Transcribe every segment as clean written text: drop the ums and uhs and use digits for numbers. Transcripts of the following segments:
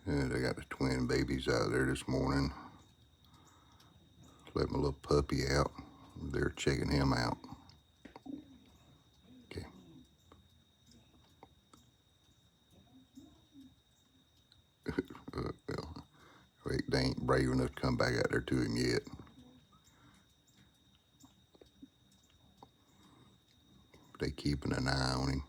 And I got the twin babies out there this morning. Let my little puppy out. They're checking him out. Okay. Well, wait, they ain't brave enough to come back out there to him yet. They keeping an eye on him.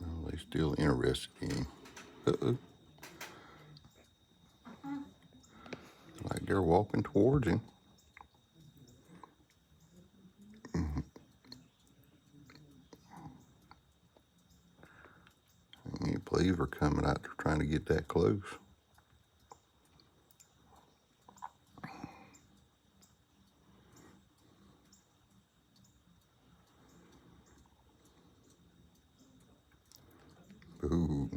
Well, they still interested in him. Uh-oh. Like they're walking towards him. I can't believe we're coming out there trying to get that close. Ooh.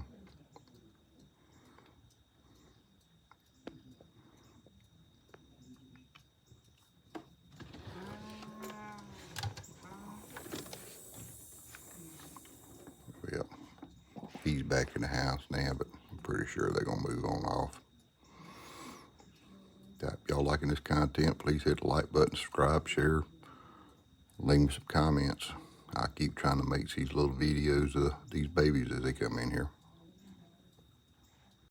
Well, he's back in the house now, but I'm pretty sure they're gonna move on off. If y'all liking this content, please hit the like button, subscribe, share, leave me some comments. I keep trying to make these little videos of these babies as they come in here.